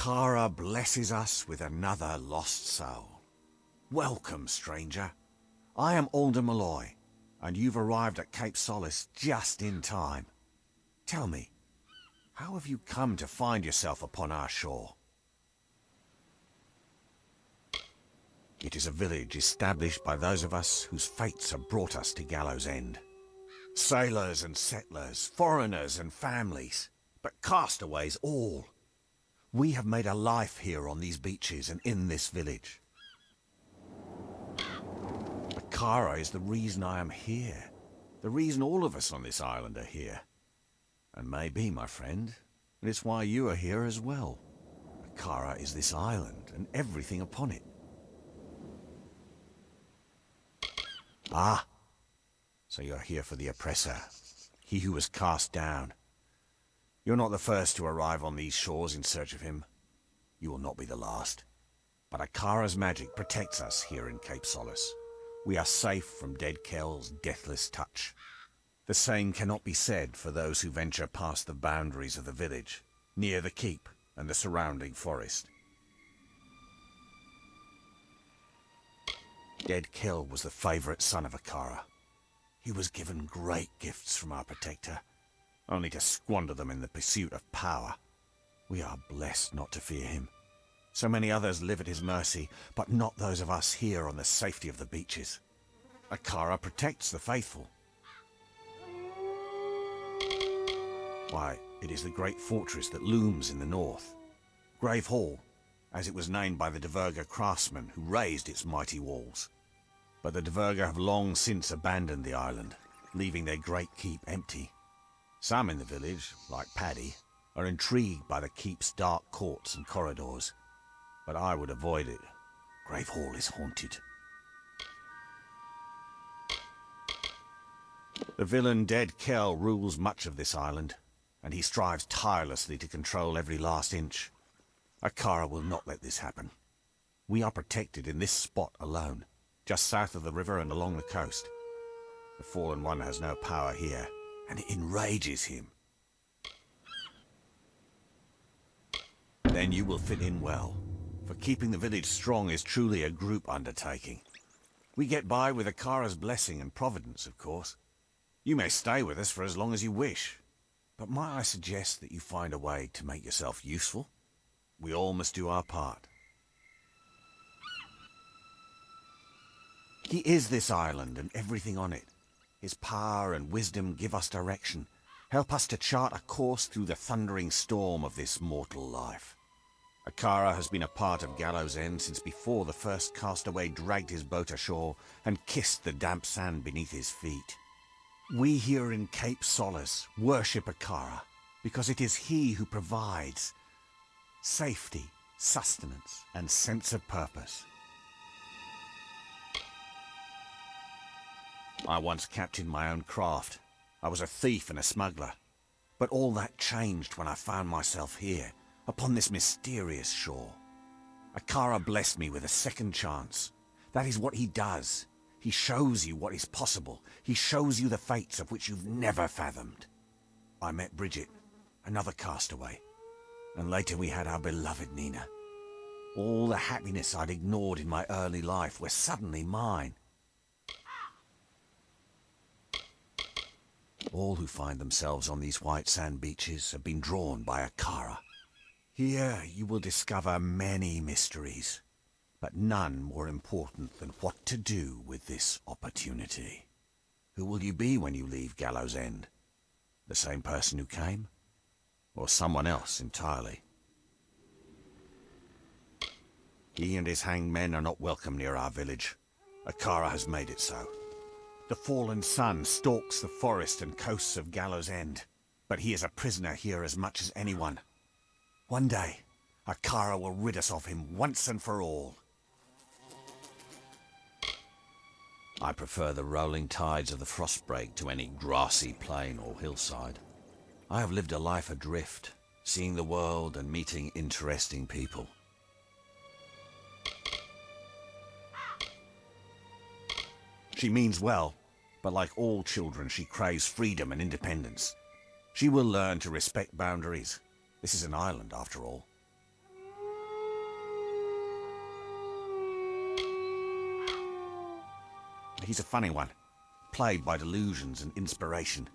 Akara blesses us with another lost soul. Welcome, stranger. I am Alder Malloy, and you've arrived at Cape Solace just in time. Tell me, how have you come to find yourself upon our shore? It is a village established by those of us whose fates have brought us to Gallows End. Sailors and settlers, foreigners and families, but castaways all. We have made a life here on these beaches and in this village. Akara is the reason I am here, the reason all of us on this island are here. And maybe, my friend, it's why you are here as well. Akara is this island and everything upon it. Ah, so you're here for the oppressor, he who was cast down. You're not the first to arrive on these shores in search of him. You will not be the last. But Akara's magic protects us here in Cape Solace. We are safe from Dead Kell's deathless touch. The same cannot be said for those who venture past the boundaries of the village, near the keep and the surrounding forest. Dead Kell was the favorite son of Akara. He was given great gifts from our protector, only to squander them in the pursuit of power. We are blessed not to fear him. So many others live at his mercy, but not those of us here on the safety of the beaches. Akara protects the faithful. Why, it is the great fortress that looms in the north. Grave Hall, as it was named by the Diverga craftsmen who raised its mighty walls. But the Diverga have long since abandoned the island, leaving their great keep empty. Some in the village, like Paddy, are intrigued by the keep's dark courts and corridors. But I would avoid it. Grave Hall is haunted. The villain Dead Kell rules much of this island, and he strives tirelessly to control every last inch. Akara will not let this happen. We are protected in this spot alone, just south of the river and along the coast. The Fallen One has no power here, and it enrages him. Then you will fit in well, for keeping the village strong is truly a group undertaking. We get by with Akara's blessing and providence, of course. You may stay with us for as long as you wish, but might I suggest that you find a way to make yourself useful? We all must do our part. He is this island and everything on it. His power and wisdom give us direction, help us to chart a course through the thundering storm of this mortal life. Akara has been a part of Gallows End since before the first castaway dragged his boat ashore and kissed the damp sand beneath his feet. We here in Cape Solace worship Akara because it is he who provides safety, sustenance, and sense of purpose. I once captained my own craft. I was a thief and a smuggler. But all that changed when I found myself here, upon this mysterious shore. Akara blessed me with a second chance. That is what he does. He shows you what is possible. He shows you the fates of which you've never fathomed. I met Bridget, another castaway, and later we had our beloved Nina. All the happiness I'd ignored in my early life were suddenly mine. All who find themselves on these white sand beaches have been drawn by Akara. Here you will discover many mysteries, but none more important than what to do with this opportunity. Who will you be when you leave Gallows End? The same person who came? Or someone else entirely? He and his hanged men are not welcome near our village. Akara has made it so. The fallen sun stalks the forest and coasts of Gallows End, but he is a prisoner here as much as anyone. One day, Akara will rid us of him once and for all. I prefer the rolling tides of the Frostbreak to any grassy plain or hillside. I have lived a life adrift, seeing the world and meeting interesting people. She means well, but like all children, she craves freedom and independence. She will learn to respect boundaries. This is an island, after all. He's a funny one, plagued by delusions and inspiration.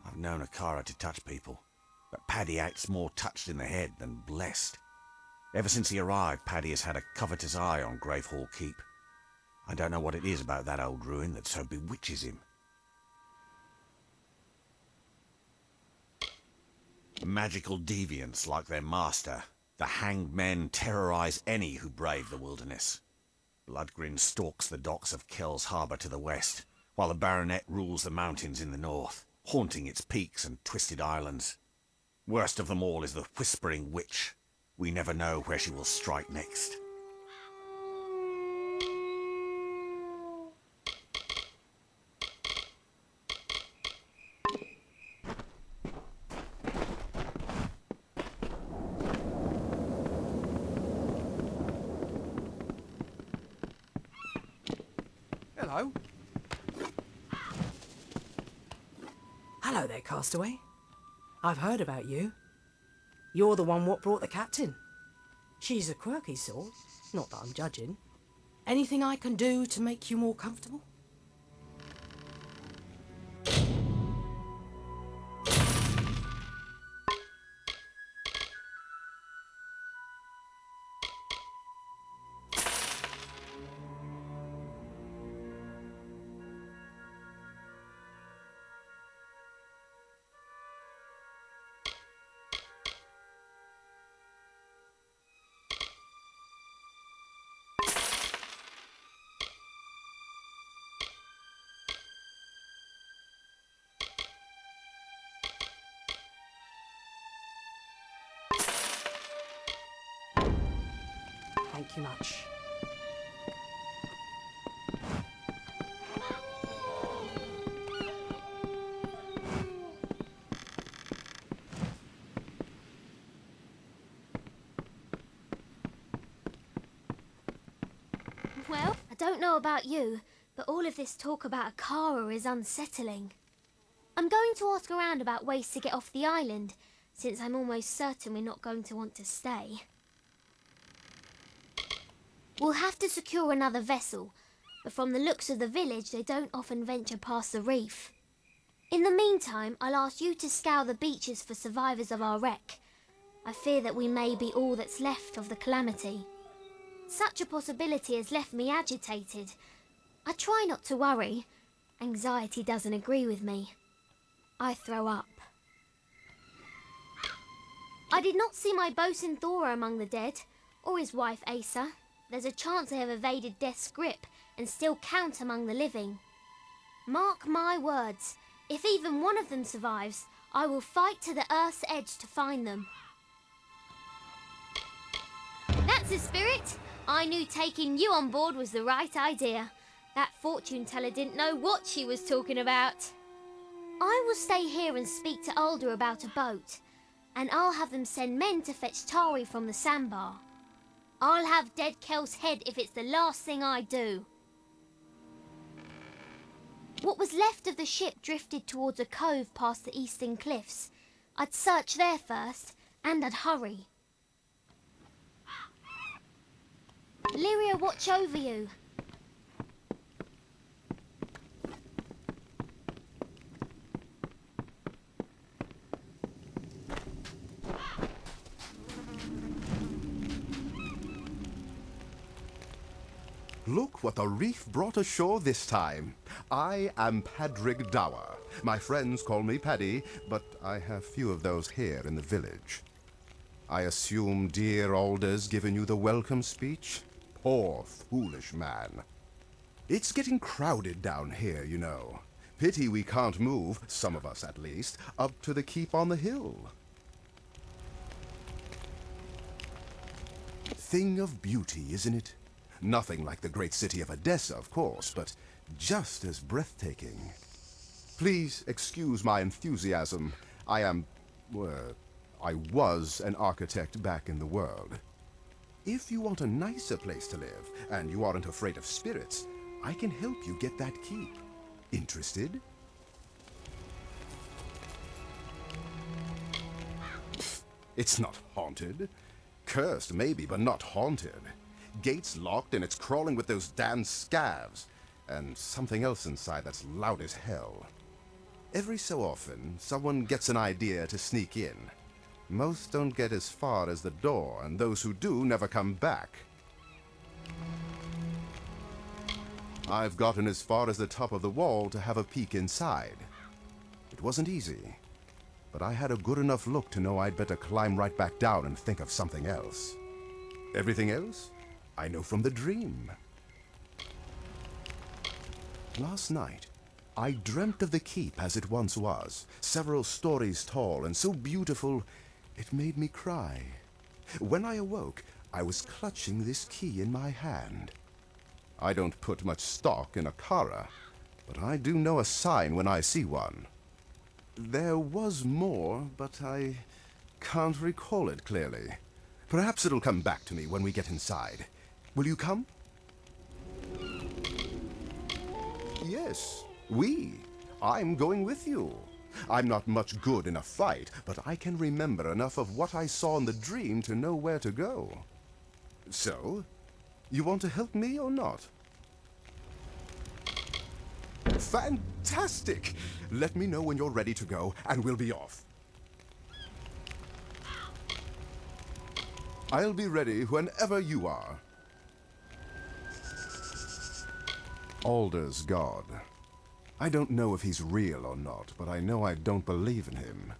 I've known Akara to touch people, but Paddy acts more touched in the head than blessed. Ever since he arrived, Paddy has had a covetous eye on Gravehall Keep. I don't know what it is about that old ruin that so bewitches him. Magical deviants like their master, the hanged men terrorize any who brave the wilderness. Bloodgrin stalks the docks of Kells Harbour to the west, while the Baronet rules the mountains in the north, haunting its peaks and twisted islands. Worst of them all is the Whispering Witch. We never know where she will strike next. Hello. Hello there, Castaway. I've heard about you. You're the one what brought the captain. She's a quirky sort, not that I'm judging. Anything I can do to make you more comfortable? Thank you much. Well, I don't know about you, but all of this talk about Akara is unsettling. I'm going to ask around about ways to get off the island, since I'm almost certain we're not going to want to stay. We'll have to secure another vessel, but from the looks of the village, they don't often venture past the reef. In the meantime, I'll ask you to scour the beaches for survivors of our wreck. I fear that we may be all that's left of the calamity. Such a possibility has left me agitated. I try not to worry. Anxiety doesn't agree with me. I throw up. I did not see my bosun Thora among the dead, or his wife Asa. There's a chance they have evaded death's grip and still count among the living. Mark my words, if even one of them survives, I will fight to the earth's edge to find them. That's the spirit. I knew taking you on board was the right idea. That fortune teller didn't know what she was talking about. I will stay here and speak to Alder about a boat, and I'll have them send men to fetch Tari from the sandbar. I'll have dead Kel's head if it's the last thing I do. What was left of the ship drifted towards a cove past the eastern cliffs. I'd search there first, and I'd hurry. Lyria, watch over you. Look what the reef brought ashore this time. I am Padrig Dower. My friends call me Paddy, but I have few of those here in the village. I assume dear Alder's given you the welcome speech? Poor, foolish man. It's getting crowded down here, you know. Pity we can't move, some of us at least, up to the keep on the hill. Thing of beauty, isn't it? Nothing like the great city of Odessa, of course, but just as breathtaking. Please excuse my enthusiasm. I was an architect back in the world. If you want a nicer place to live, and you aren't afraid of spirits, I can help you get that keep. Interested? Pfft, it's not haunted. Cursed, maybe, but not haunted. Gates locked and it's crawling with those damn scavs. and something else inside that's loud as hell. Every so often, someone gets an idea to sneak in. Most don't get as far as the door, and those who do never come back. I've gotten as far as the top of the wall to have a peek inside. It wasn't easy, but I had a good enough look to know I'd better climb right back down and think of something else. Everything else, I know from the dream. Last night, I dreamt of the keep as it once was, several stories tall and so beautiful it made me cry. When I awoke, I was clutching this key in my hand. I don't put much stock in a Kara, but I do know a sign when I see one. There was more, but I can't recall it clearly. Perhaps it'll come back to me when we get inside. Will you come? Yes, I'm going with you. I'm not much good in a fight, but I can remember enough of what I saw in the dream to know where to go. So, you want to help me or not? Fantastic! Let me know when you're ready to go, and we'll be off. I'll be ready whenever you are. Alder's God. I don't know if he's real or not, but I know I don't believe in him.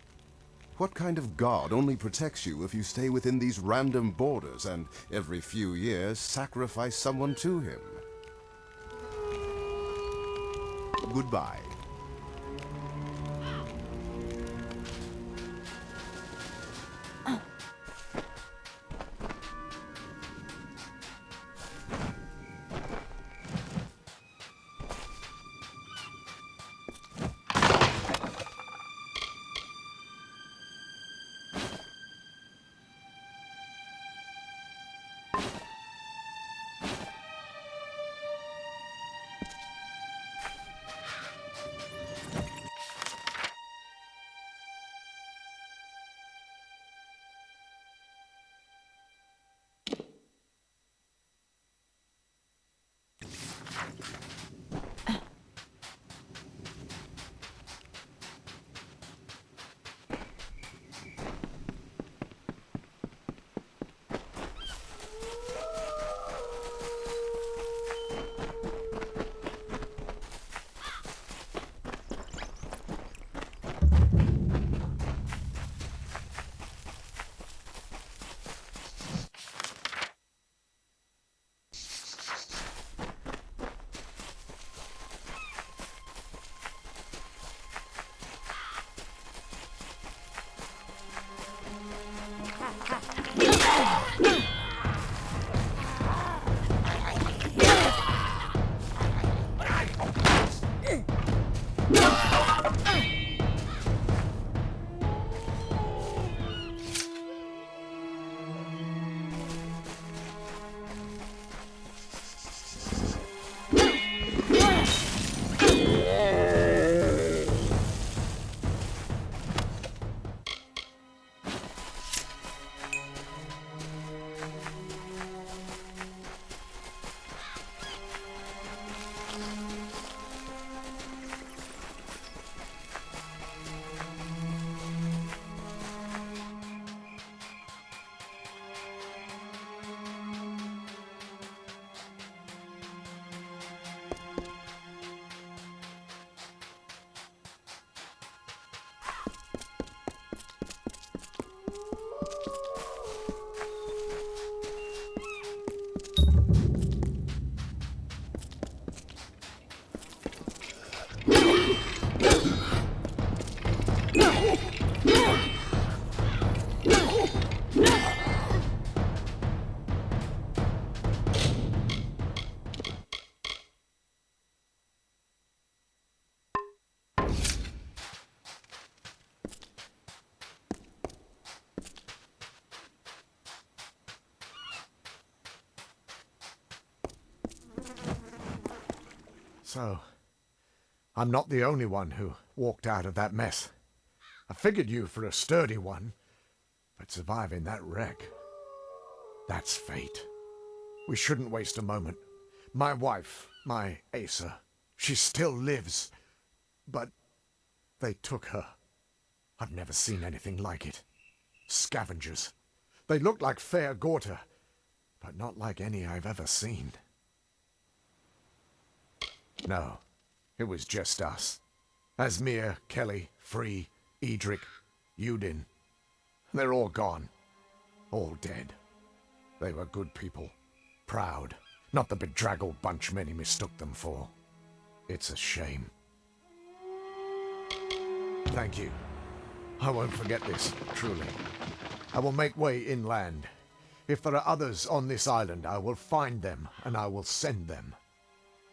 What kind of god only protects you if you stay within these random borders and every few years sacrifice someone to him? Goodbye. So, I'm not the only one who walked out of that mess. I figured you for a sturdy one, but surviving that wreck, that's fate. We shouldn't waste a moment. My wife, My Asa. She still lives. But they took her. I've never seen anything like it. Scavengers. They look like fair Gorta, but not like any I've ever seen. No, it was just us. Asmir, Kelly, Free, Edric, Udin. They're all gone. All dead. They were good people. Proud. Not the bedraggled bunch many mistook them for. It's a shame. Thank you. I won't forget this, truly. I will make way inland. If there are others on this island, I will find them, and I will send them.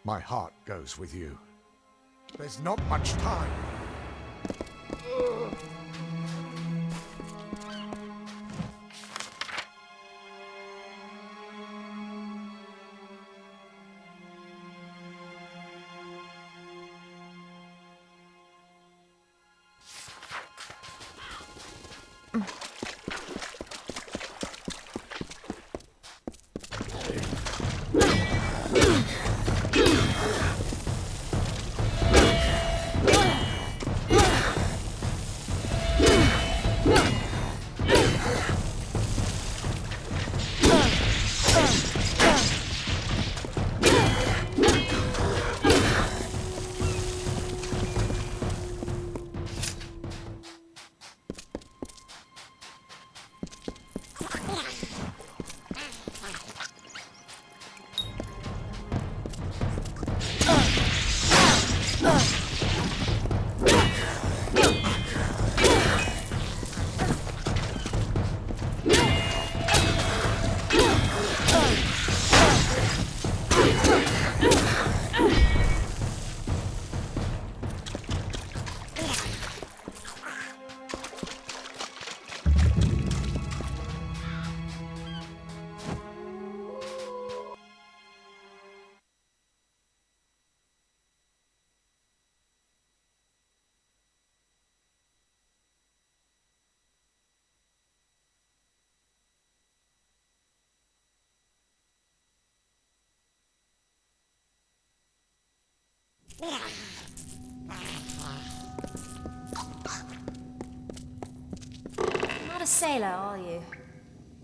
My heart goes with you. There's not much time. Not a sailor, are you?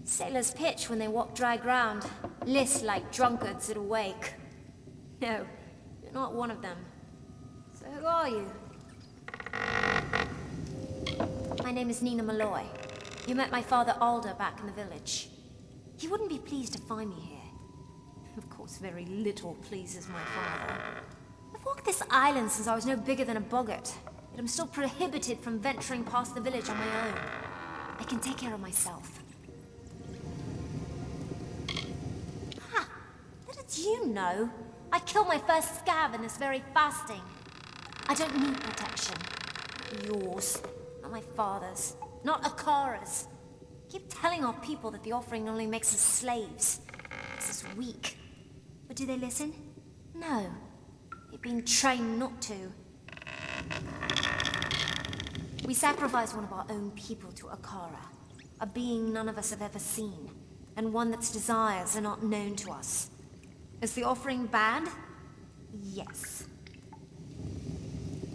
Sailors pitch when they walk dry ground, list like drunkards at a wake. No, you're not one of them. So who are you? My name is Nina Malloy. You met my father Alder back in the village. He wouldn't be pleased to find me here. Of course, very little pleases my father. I've walked this island since I was no bigger than a boggart, yet I'm still prohibited from venturing past the village on my own. I can take care of myself. Ha! How did you know? I killed my first scav in this very fasting. I don't need protection. Yours. Not my father's. Not Akara's. Keep telling our people that the offering only makes us slaves. Makes us weak. But do they listen? No. They've been trained not to. We sacrifice one of our own people to Akara, a being none of us have ever seen, and one that's desires are not known to us. Is the offering bad? Yes.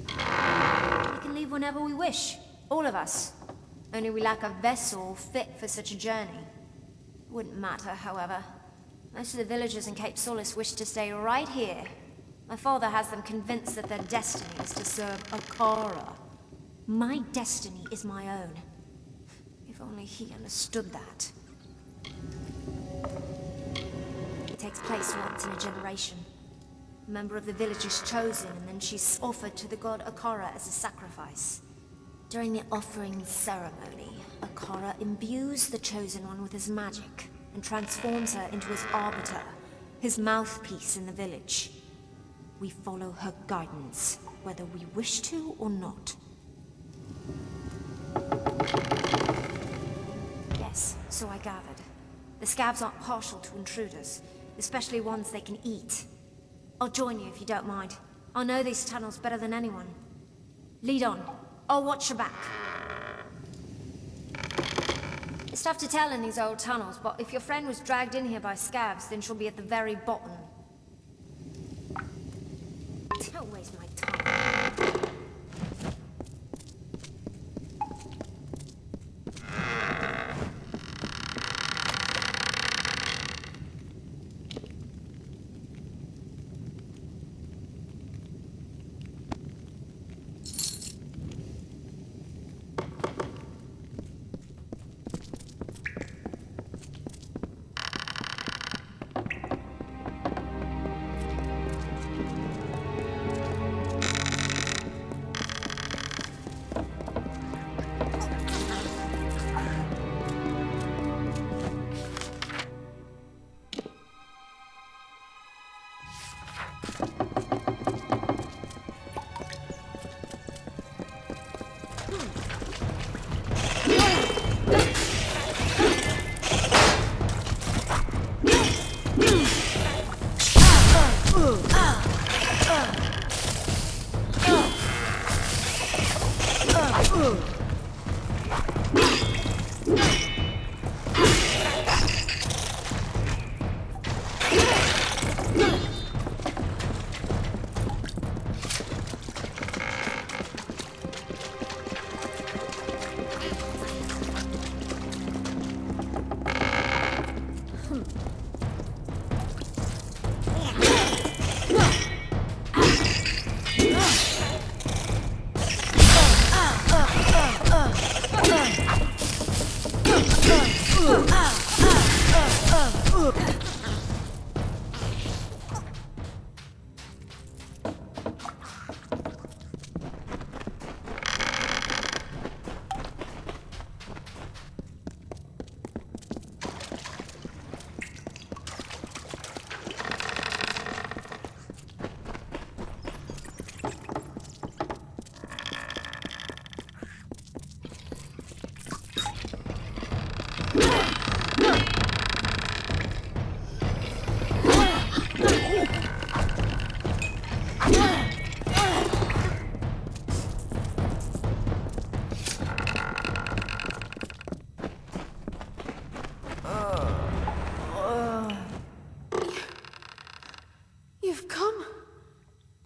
We can leave whenever we wish, all of us. Only we lack a vessel fit for such a journey. It wouldn't matter, however. Most of the villagers in Cape Solace wish to stay right here. My father has them convinced that their destiny is to serve Akara. My destiny is my own. If only he understood that. It takes place once in a generation. A member of the village is chosen, and then she's offered to the god Akara as a sacrifice. During the offering ceremony, Akara imbues the chosen one with his magic, and transforms her into his arbiter, his mouthpiece in the village. We follow her guidance, whether we wish to or not. Yes, so I gathered. The scavs aren't partial to intruders, especially ones they can eat. I'll join you if you don't mind. I know these tunnels better than anyone. Lead on. I'll watch your back. It's tough to tell in these old tunnels, but if your friend was dragged in here by scavs, then she'll be at the very bottom. Don't waste my time.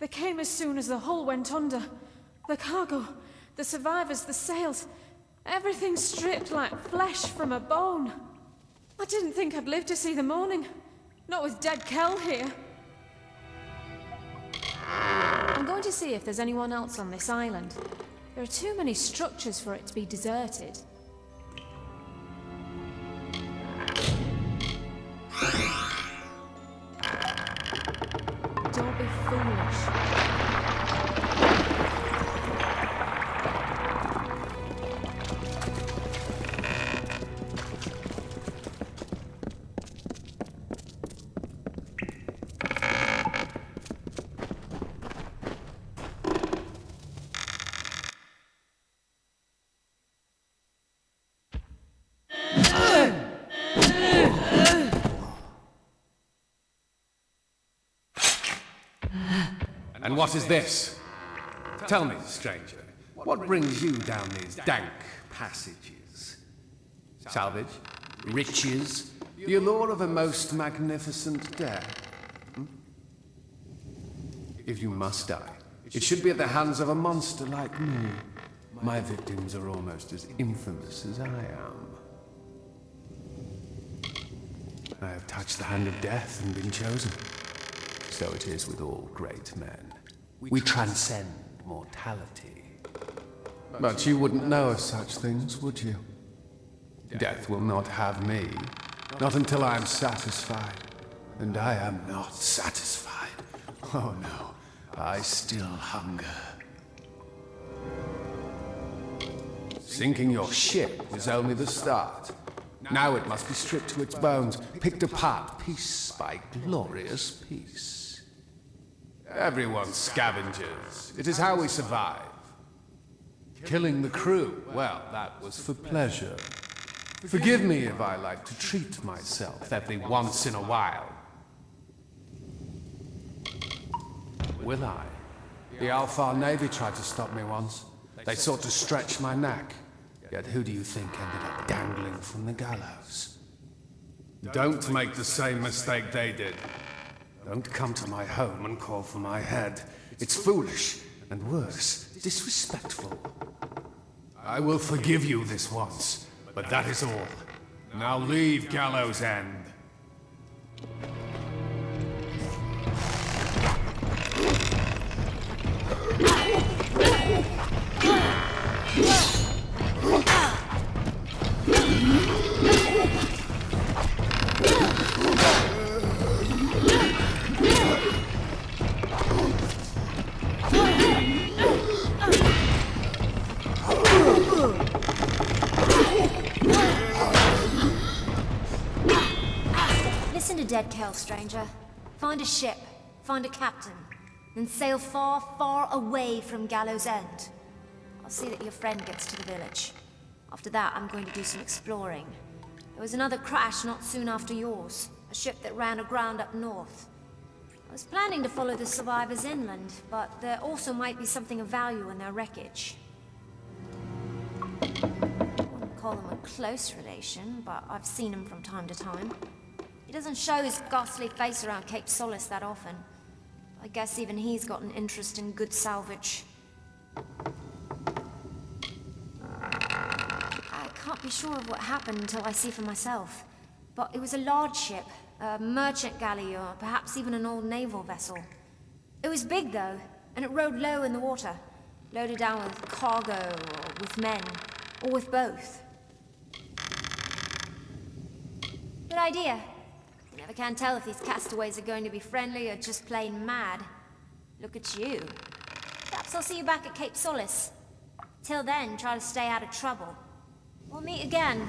Came as soon as the hull went under. The cargo, the survivors, the sails, everything stripped like flesh from a bone. I didn't think I'd live to see the morning. Not with dead Kel here. I'm going to see if there's anyone else on this island. There are too many structures for it to be deserted. Don't be foolish. And what is this? Tell me, stranger, what brings you down these dank passages? Salvage? Riches? The allure of a most magnificent death? If you must die, it should be at the hands of a monster like me. My victims are almost as infamous as I am. I have touched the hand of death and been chosen. So it is with all great men. We transcend mortality. But you wouldn't know of such things, would you? Death will not have me. Not until I am satisfied. And I am not satisfied. Oh no, I still hunger. Sinking your ship is only the start. Now it must be stripped to its bones, picked apart piece by glorious piece. Everyone's scavengers. It is how we survive. Killing the crew, well, that was for pleasure. Forgive me if I like to treat myself every once in a while. Will I? The Alpha Navy tried to stop me once. They sought to stretch my neck. Yet who do you think ended up dangling from the gallows? Don't make the same mistake they did. Don't come to my home and call for my head. It's foolish, and worse, disrespectful. I will forgive you this once, but that is all. Now leave Gallows End. Listen to Dead Kel, stranger. Find a ship, find a captain, then sail far, far away from Gallows End. I'll see that your friend gets to the village. After that, I'm going to do some exploring. There was another crash not soon after yours, a ship that ran aground up north. I was planning to follow the survivors inland, but there also might be something of value in their wreckage. I wouldn't call him a close relation, but I've seen him from time to time. He doesn't show his ghastly face around Cape Solace that often. I guess even he's got an interest in good salvage. I can't be sure of what happened until I see for myself. But it was a large ship, a merchant galley, or perhaps even an old naval vessel. It was big, though, and it rode low in the water, loaded down with cargo, or with men, or with both. Good idea. You never can tell if these castaways are going to be friendly or just plain mad. Look at you. Perhaps I'll see you back at Cape Solace. Till then, try to stay out of trouble. We'll meet again.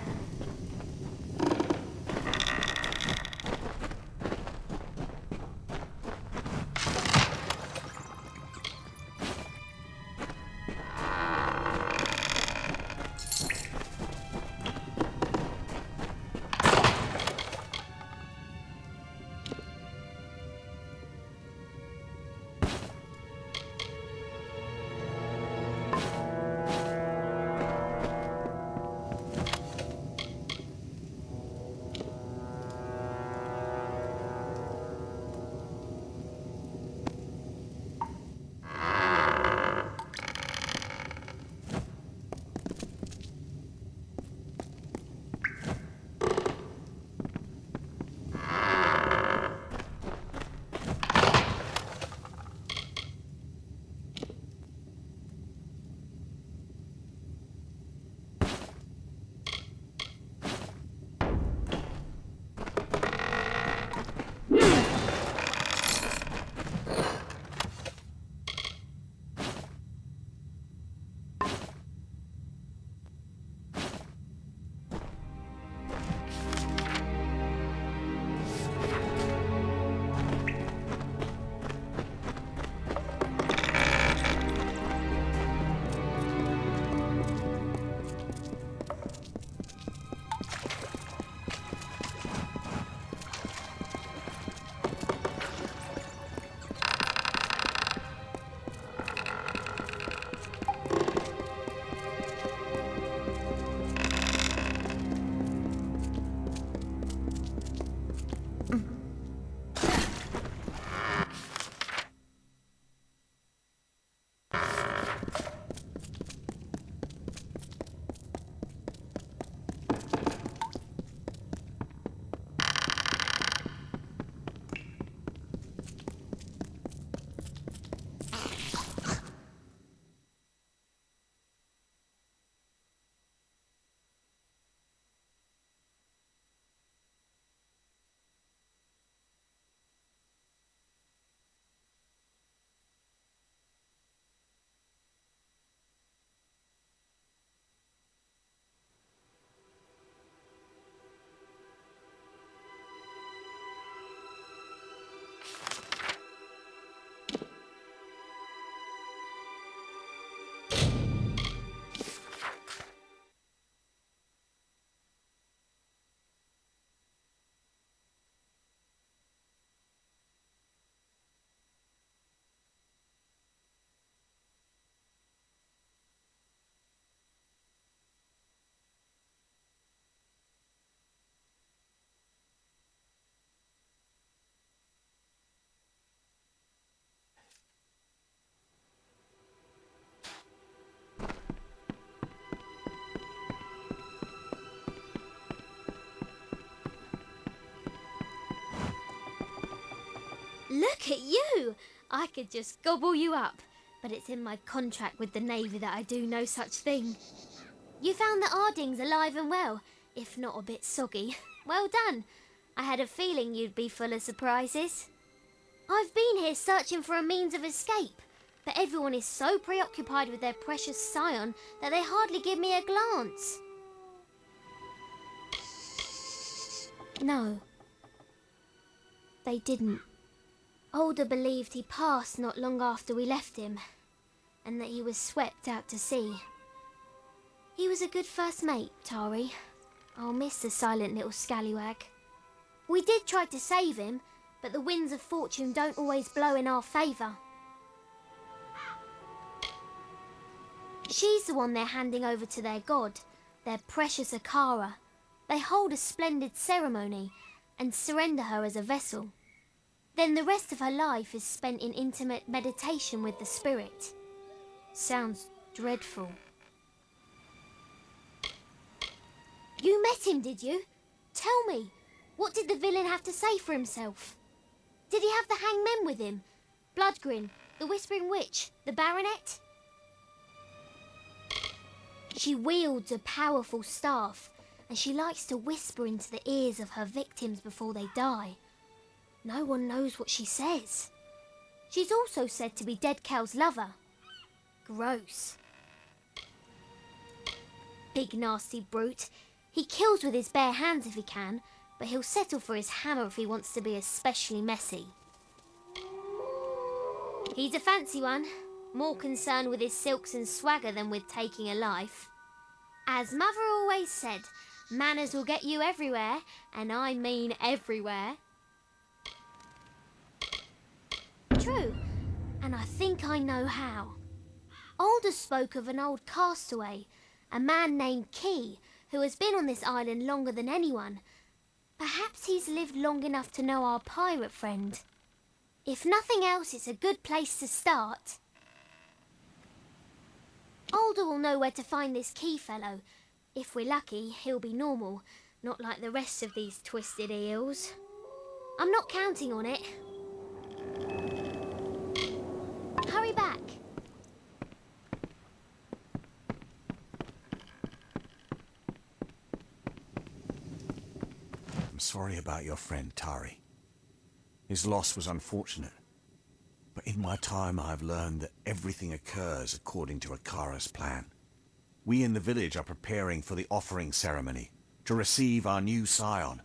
Look at you! I could just gobble you up, but it's in my contract with the Navy that I do no such thing. You found the Ardings alive and well, if not a bit soggy. Well done. I had a feeling you'd be full of surprises. I've been here searching for a means of escape, but everyone is so preoccupied with their precious scion that they hardly give me a glance. No, they didn't. Alder believed he passed not long after we left him, and that he was swept out to sea. He was a good first mate, Tari. I'll miss the silent little scallywag. We did try to save him, but the winds of fortune don't always blow in our favour. She's the one they're handing over to their god, their precious Akara. They hold a splendid ceremony and surrender her as a vessel. Then the rest of her life is spent in intimate meditation with the spirit. Sounds dreadful. You met him, did you? Tell me, what did the villain have to say for himself? Did he have the hangmen with him? Bloodgrin, the Whispering Witch, the Baronet? She wields a powerful staff, and she likes to whisper into the ears of her victims before they die. No one knows what she says. She's also said to be Dead Cal's lover. Gross. Big nasty brute. He kills with his bare hands if he can, but he'll settle for his hammer if he wants to be especially messy. He's a fancy one, more concerned with his silks and swagger than with taking a life. As Mother always said, manners will get you everywhere, and I mean everywhere. True, and I think I know how. Alder spoke of an old castaway, a man named Key, who has been on this island longer than anyone. Perhaps he's lived long enough to know our pirate friend. If nothing else, it's a good place to start. Alder will know where to find this Key fellow. If we're lucky, he'll be normal, not like the rest of these twisted eels. I'm not counting on it. Hurry back. I'm sorry about your friend, Tari. His loss was unfortunate. But in my time, I've learned that everything occurs according to Akara's plan. We in the village are preparing for the offering ceremony to receive our new scion.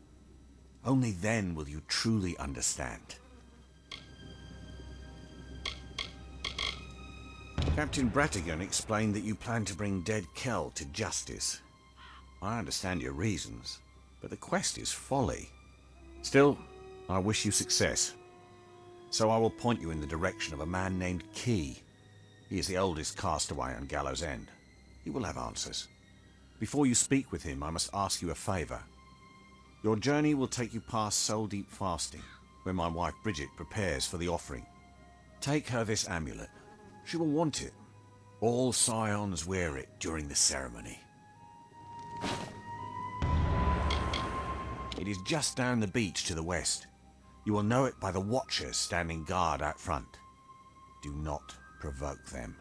Only then will you truly understand. Captain Bratigan explained that you plan to bring Dead Kel to justice. I understand your reasons, but the quest is folly. Still, I wish you success. So I will point you in the direction of a man named Key. He is the oldest castaway on Gallows End. He will have answers. Before you speak with him, I must ask you a favour. Your journey will take you past Soul Deep Fasting, where my wife Bridget prepares for the offering. Take her this amulet. She will want it. All scions wear it during the ceremony. It is just down the beach to the west. You will know it by the watchers standing guard out front. Do not provoke them.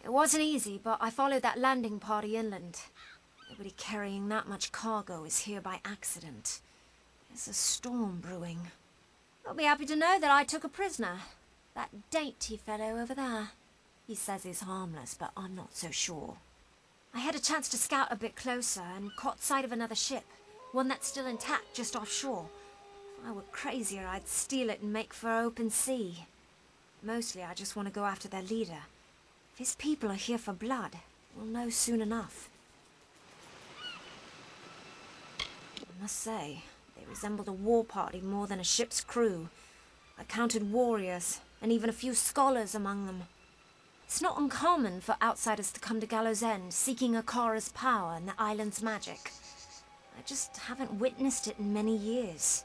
It wasn't easy, but I followed that landing party inland. Nobody carrying that much cargo is here by accident. There's a storm brewing. They'll be happy to know that I took a prisoner. That dainty fellow over there. He says he's harmless, but I'm not so sure. I had a chance to scout a bit closer and caught sight of another ship. One that's still intact just offshore. If I were crazier, I'd steal it and make for open sea. Mostly, I just want to go after their leader. If his people are here for blood, we'll know soon enough. I must say, they resembled a war party more than a ship's crew. I counted warriors, and even a few scholars among them. It's not uncommon for outsiders to come to Gallows End, seeking Akara's power and the island's magic. I just haven't witnessed it in many years.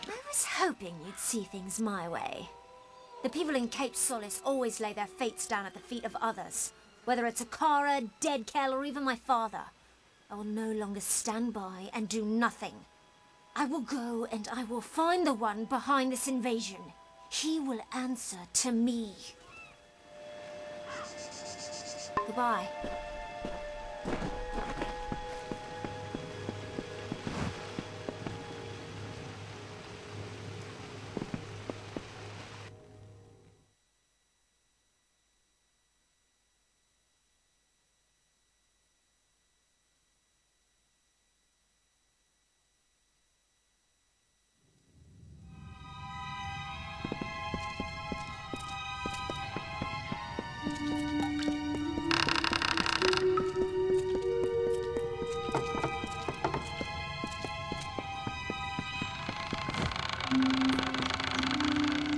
I was hoping you'd see things my way. The people in Cape Solace always lay their fates down at the feet of others. Whether it's Akara, Dead Kell, or even my father. I will no longer stand by and do nothing. I will go and I will find the one behind this invasion. He will answer to me. Goodbye.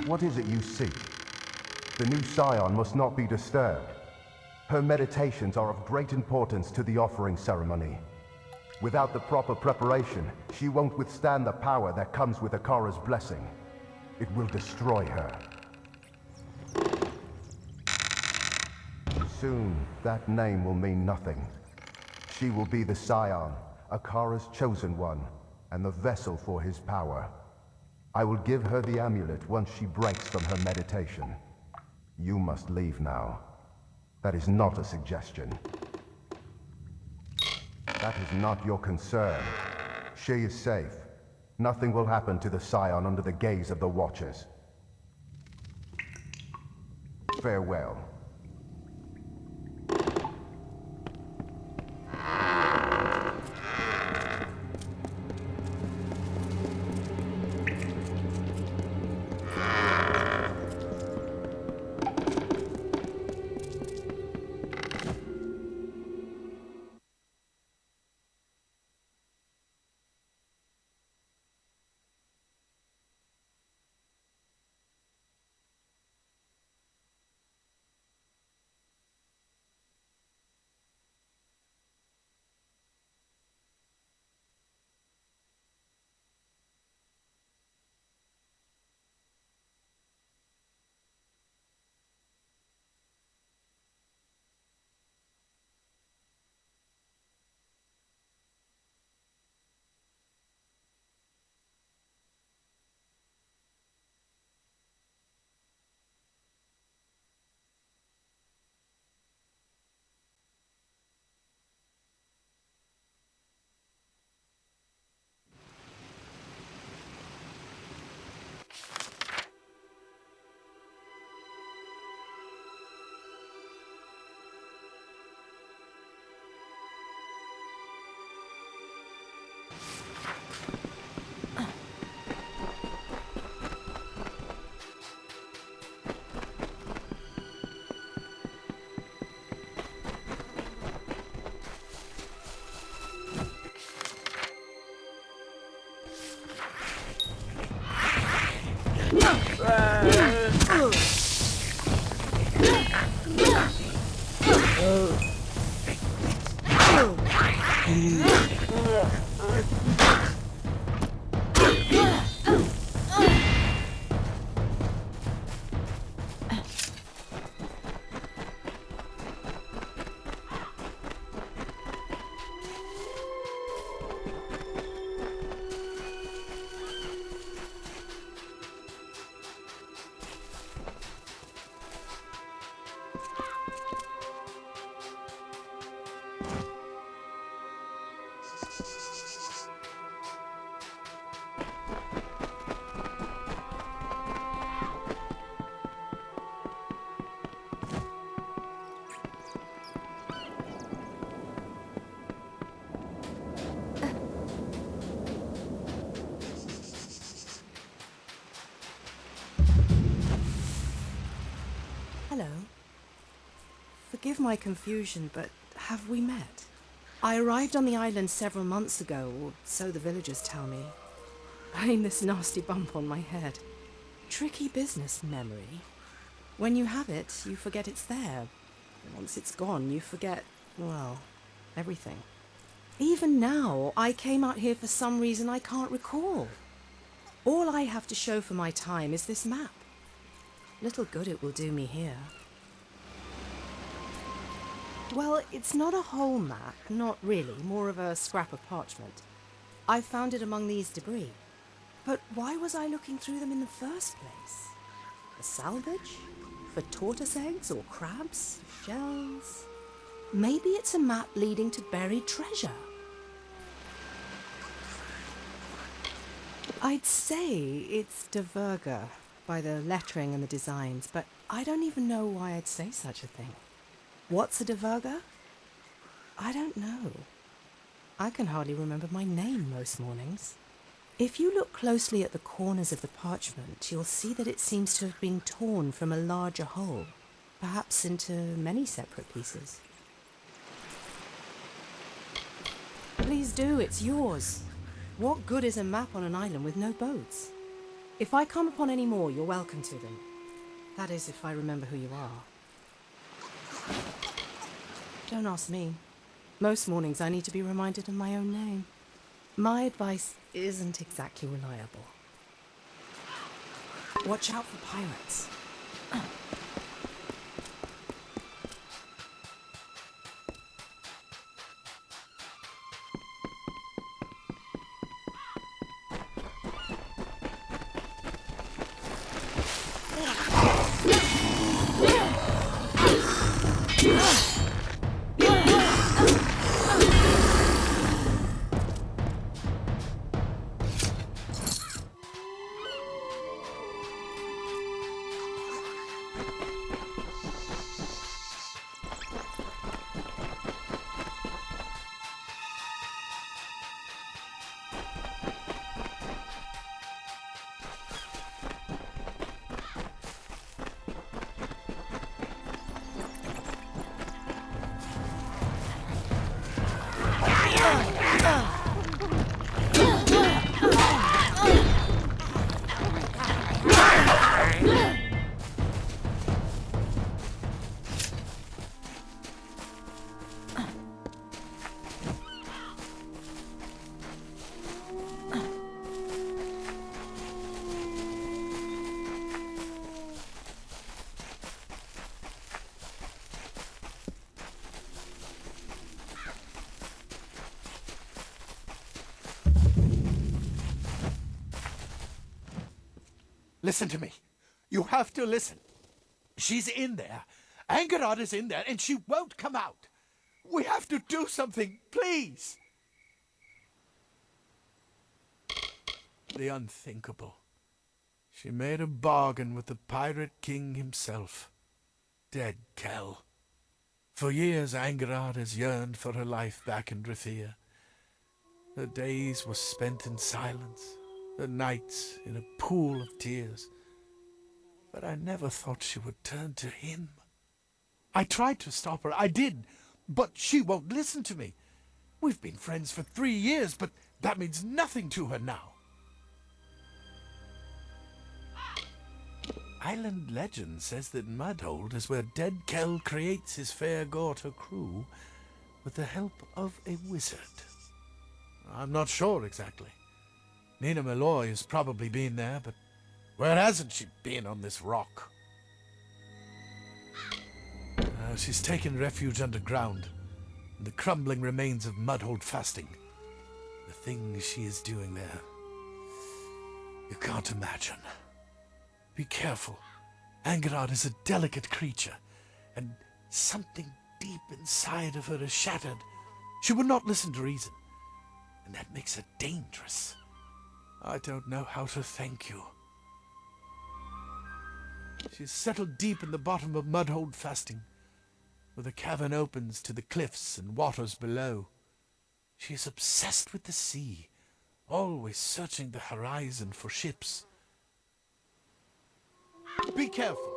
What is it you seek? The new scion must not be disturbed. Her meditations are of great importance to the offering ceremony. Without the proper preparation, she won't withstand the power that comes with Akara's blessing. It will destroy her. Soon, that name will mean nothing. She will be the scion, Akara's chosen one, and the vessel for his power. I will give her the amulet once she breaks from her meditation. You must leave now. That is not a suggestion. That is not your concern. She is safe. Nothing will happen to the scion under the gaze of the Watchers. Farewell. Hello. Forgive my confusion, but have we met? I arrived on the island several months ago, or so the villagers tell me. Blame this nasty bump on my head. Tricky business, memory. When you have it, you forget it's there. Once it's gone, you forget, well, everything. Even now, I came out here for some reason I can't recall. All I have to show for my time is this map. Little good it will do me here. Well, it's not a whole map, not really, more of a scrap of parchment. I found it among these debris. But why was I looking through them in the first place? For salvage? For tortoise eggs or crabs? Shells? Maybe it's a map leading to buried treasure. I'd say it's De Verga by the lettering and the designs, but I don't even know why I'd say such a thing. What's a De Verga? I don't know. I can hardly remember my name most mornings. If you look closely at the corners of the parchment, you'll see that it seems to have been torn from a larger whole, perhaps into many separate pieces. Please do, it's yours. What good is a map on an island with no boats? If I come upon any more, you're welcome to them. That is, if I remember who you are. Don't ask me. Most mornings I need to be reminded of my own name. My advice isn't exactly reliable. Watch out for pirates. Listen to me. You have to listen. She's in there. Angarad is in there, and she won't come out. We have to do something, please. The unthinkable. She made a bargain with the pirate king himself. Dead Kell. For years, Angarad has yearned for her life back in Drithia. Her days were spent in silence, her nights in a pool of tears. But I never thought she would turn to him. I tried to stop her, I did, but she won't listen to me. We've been friends for 3 years, but that means nothing to her now. Island legend says that Mudhold is where dead Kell creates his fair Gorta crew with the help of a wizard. I'm not sure exactly. Nina Malloy has probably been there, but where hasn't she been on this rock? She's taken refuge underground, in the crumbling remains of Mudhold fasting. The things she is doing there, you can't imagine. Be careful. Angarad is a delicate creature, and something deep inside of her is shattered. She would not listen to reason, and that makes her dangerous. I don't know how to thank you. She's settled deep in the bottom of Mudhold fasting, where the cavern opens to the cliffs and waters below. She is obsessed with the sea, always searching the horizon for ships. Be careful.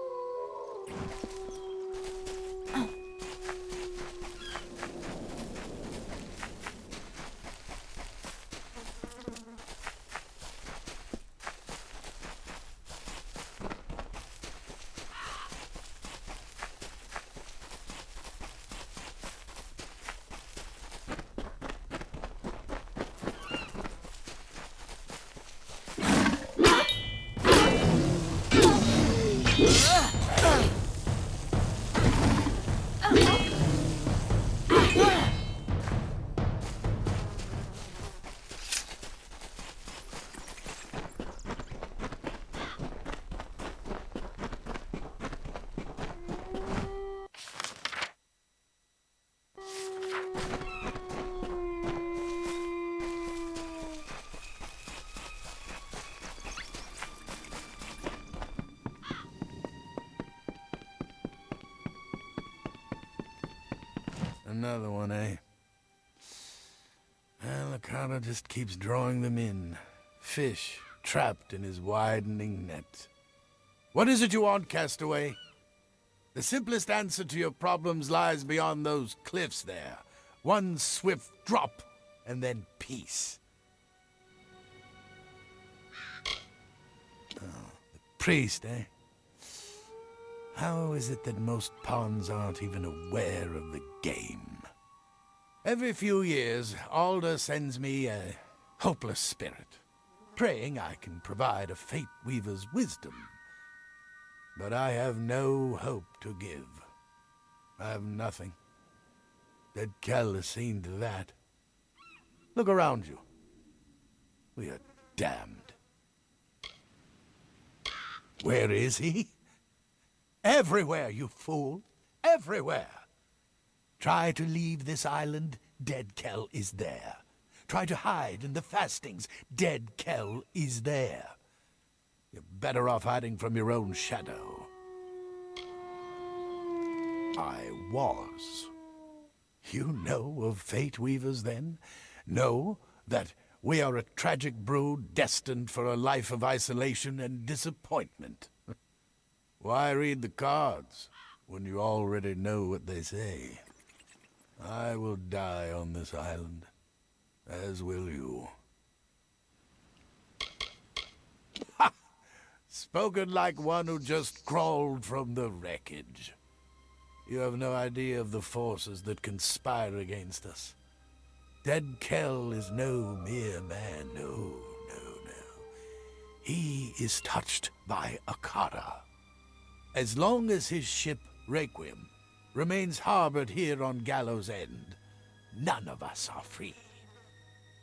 Another one, eh? Well, the Carter just keeps drawing them in. Fish trapped in his widening net. What is it you want, Castaway? The simplest answer to your problems lies beyond those cliffs there. One swift drop, and then peace. Oh, the priest, eh? How is it that most pawns aren't even aware of the game? Every few years, Alder sends me a hopeless spirit, praying I can provide a Fate Weaver's wisdom. But I have no hope to give. I have nothing. Dead Kell has seen to that. Look around you. We are damned. Where is he? Everywhere, you fool. Everywhere. Try to leave this island, Dead Kell is there. Try to hide in the fastings, Dead Kell is there. You're better off hiding from your own shadow. I was. You know of Fate Weavers, then? Know that we are a tragic brood destined for a life of isolation and disappointment. Why read the cards when you already know what they say? I will die on this island, as will you. Ha! Spoken like one who just crawled from the wreckage. You have no idea of the forces that conspire against us. Dead Kell is no mere man, no. He is touched by Akara. As long as his ship, Requiem, remains harbored here on Gallows End, none of us are free.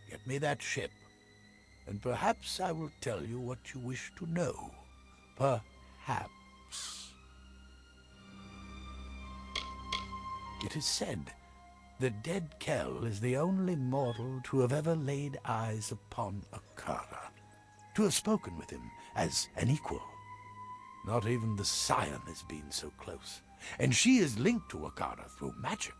Get me that ship, and perhaps I will tell you what you wish to know. Perhaps. It is said that Dead Kell is the only mortal to have ever laid eyes upon Akara, to have spoken with him as an equal. Not even the Scion has been so close, and she is linked to Akara through magic.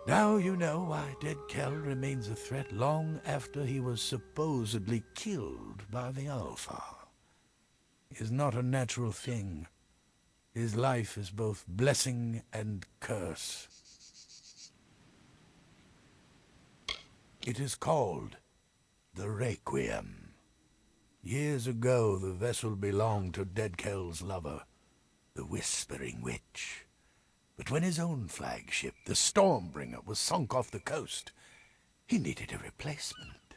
Now you know why Dead Kell remains a threat long after he was supposedly killed by the Alpha. He is not a natural thing. His life is both blessing and curse. It is called the Requiem. Years ago, the vessel belonged to Dead Kell's lover, the Whispering Witch. But when his own flagship, the Stormbringer, was sunk off the coast, he needed a replacement.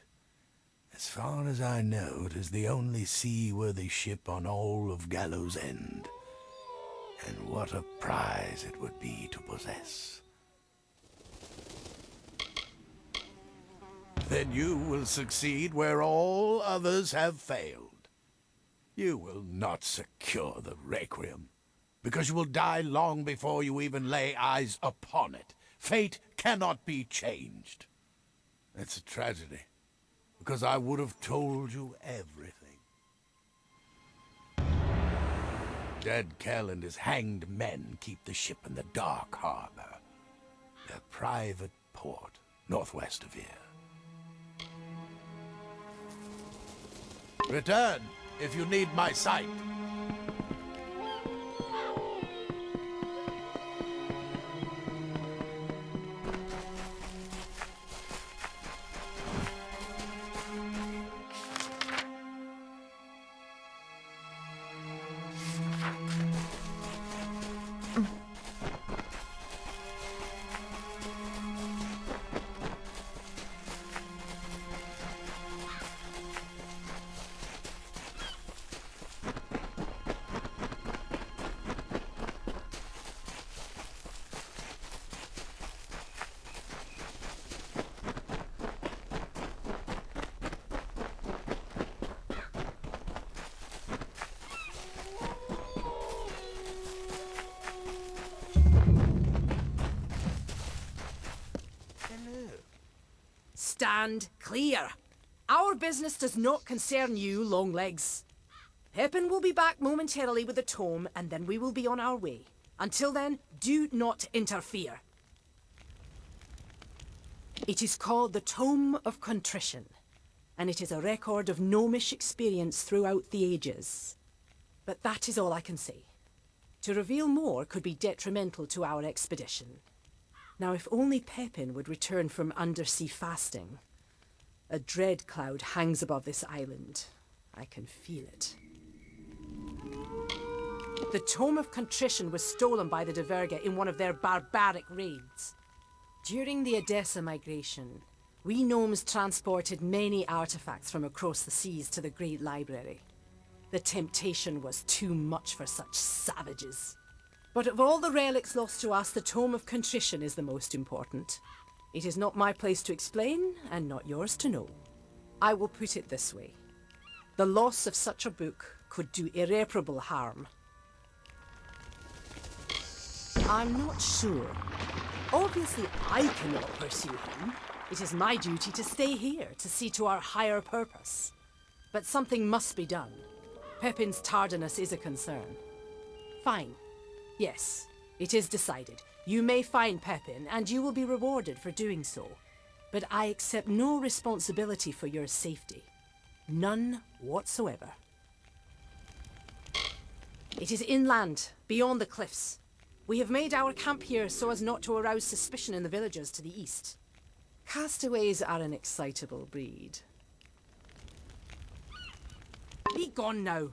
As far as I know, it is the only seaworthy ship on all of Gallows End. And what a prize it would be to possess. Then you will succeed where all others have failed. You will not secure the Requiem, because you will die long before you even lay eyes upon it. Fate cannot be changed. It's a tragedy, because I would have told you everything. Dead Kell and his hanged men keep the ship in the Dark Harbor, their private port northwest of here. Return if you need my sight. Stand clear. Our business does not concern you, Longlegs. Pippin will be back momentarily with the tome, and then we will be on our way. Until then, do not interfere. It is called the Tome of Contrition, and it is a record of gnomish experience throughout the ages. But that is all I can say. To reveal more could be detrimental to our expedition. Now, if only Pepin would return from undersea fasting. A dread cloud hangs above this island. I can feel it. The Tome of Contrition was stolen by the Diverga in one of their barbaric raids. During the Edessa migration, we gnomes transported many artifacts from across the seas to the Great Library. The temptation was too much for such savages. But of all the relics lost to us, the Tome of Contrition is the most important. It is not my place to explain, and not yours to know. I will put it this way. The loss of such a book could do irreparable harm. I'm not sure. Obviously, I cannot pursue him. It is my duty to stay here, to see to our higher purpose. But something must be done. Pepin's tardiness is a concern. Fine. Yes, it is decided. You may find Pepin, and you will be rewarded for doing so. But I accept no responsibility for your safety. None whatsoever. It is inland, beyond the cliffs. We have made our camp here so as not to arouse suspicion in the villagers to the east. Castaways are an excitable breed. Be gone now.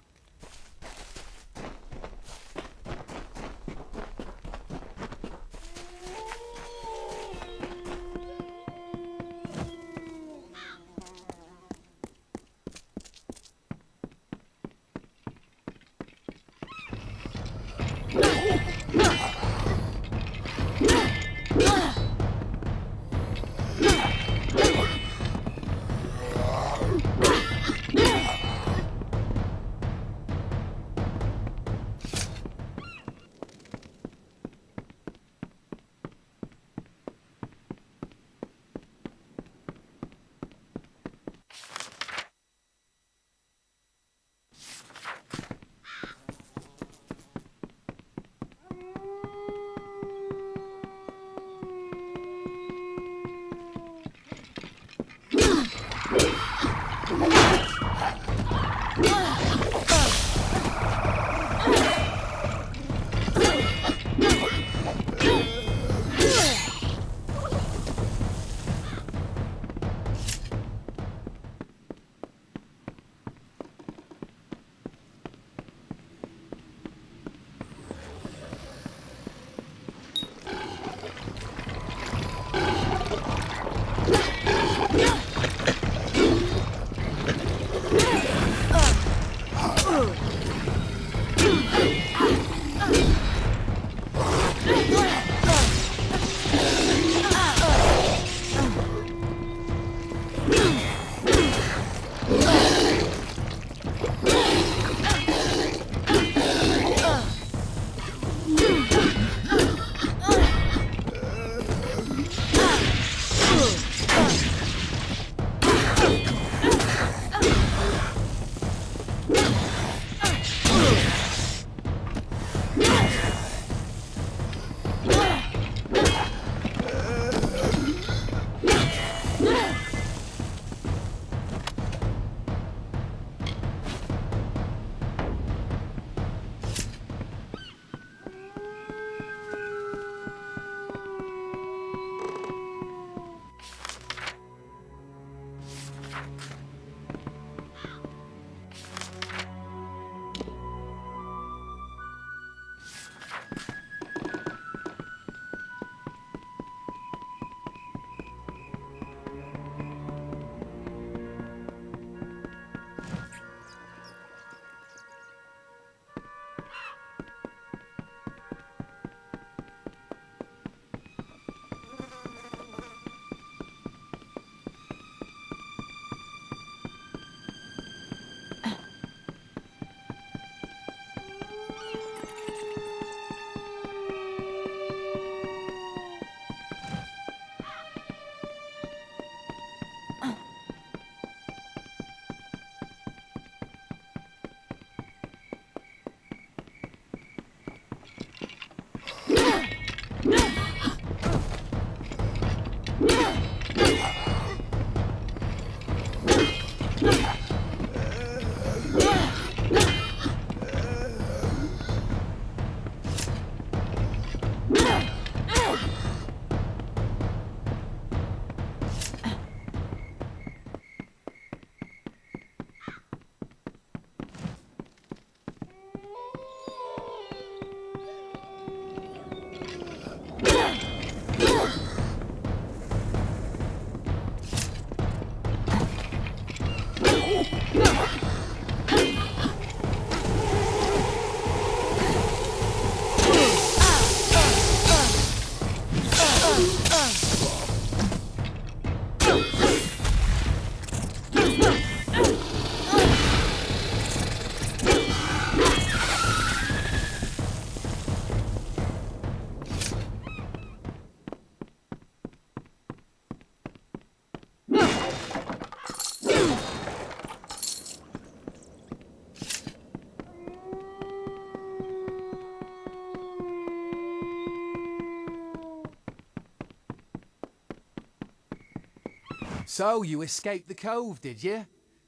So, you escaped the cove, did you?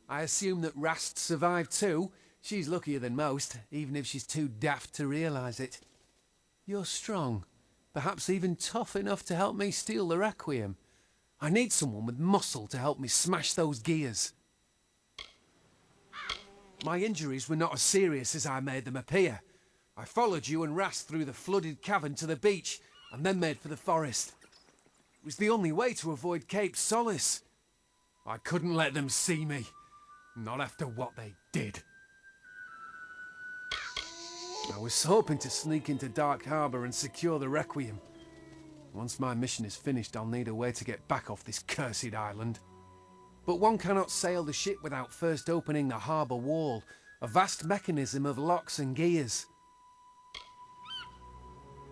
I assume that Rast survived too. She's luckier than most, even if she's too daft to realise it. You're strong, perhaps even tough enough to help me steal the Requiem. I need someone with muscle to help me smash those gears. My injuries were not as serious as I made them appear. I followed you and Rast through the flooded cavern to the beach, and then made for the forest. It was the only way to avoid Cape Solace. I couldn't let them see me. Not after what they did. I was hoping to sneak into Dark Harbour and secure the Requiem. Once my mission is finished, I'll need a way to get back off this cursed island. But one cannot sail the ship without first opening the harbour wall, a vast mechanism of locks and gears.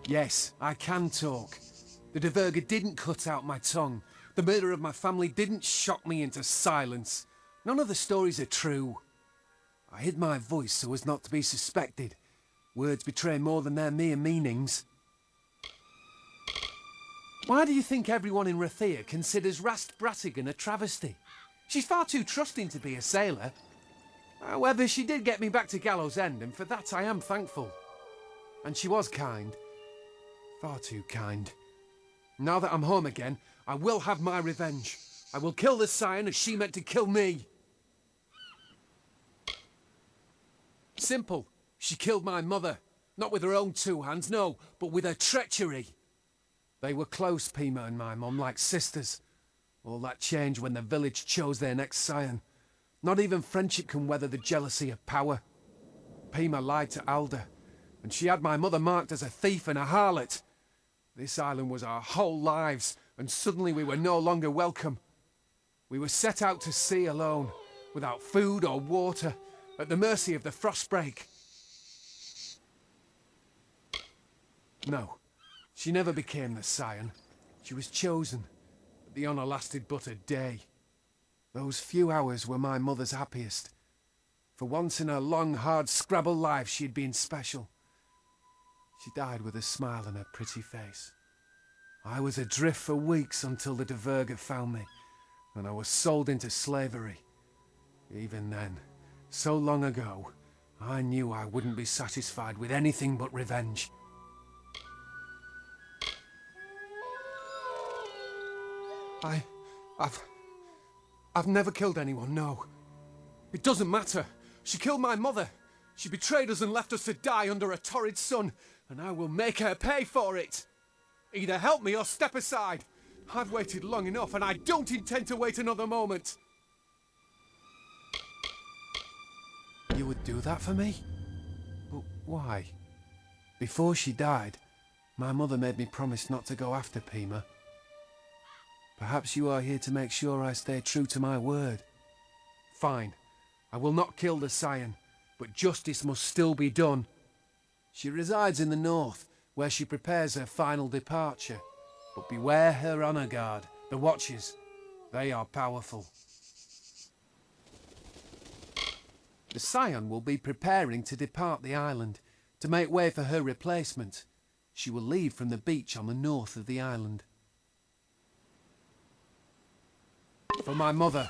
Yes, I can talk. The Diverger didn't cut out my tongue. The murder of my family didn't shock me into silence. None of the stories are true. I hid my voice so as not to be suspected. Words betray more than their mere meanings. Why do you think everyone in Rathia considers Rast Bratigan a travesty? She's far too trusting to be a sailor. However, she did get me back to Gallows End, and for that I am thankful. And she was kind. Far too kind. Now that I'm home again, I will have my revenge. I will kill the Scion as she meant to kill me. Simple. She killed my mother. Not with her own two hands, no, but with her treachery. They were close, Pima and my mum, like sisters. All that changed when the village chose their next Scion. Not even friendship can weather the jealousy of power. Pima lied to Alda, and she had my mother marked as a thief and a harlot. This island was our whole lives, and suddenly we were no longer welcome. We were set out to sea alone, without food or water, at the mercy of the frostbreak. No, she never became the Scion. She was chosen, but the honour lasted but a day. Those few hours were my mother's happiest. For once in her long, hard Scrabble life, she had been special. She died with a smile on her pretty face. I was adrift for weeks until the Diverger found me, and I was sold into slavery. Even then, so long ago, I knew I wouldn't be satisfied with anything but revenge. I've never killed anyone, no. It doesn't matter. She killed my mother. She betrayed us and left us to die under a torrid sun, and I will make her pay for it. Either help me or step aside. I've waited long enough, and I don't intend to wait another moment. You would do that for me? But why? Before she died, my mother made me promise not to go after Pima. Perhaps you are here to make sure I stay true to my word. Fine. I will not kill the Scion, but justice must still be done. She resides in the north, where she prepares her final departure. But beware her honour guard, the Watchers. They are powerful. The Scion will be preparing to depart the island, to make way for her replacement. She will leave from the beach on the north of the island. For my mother,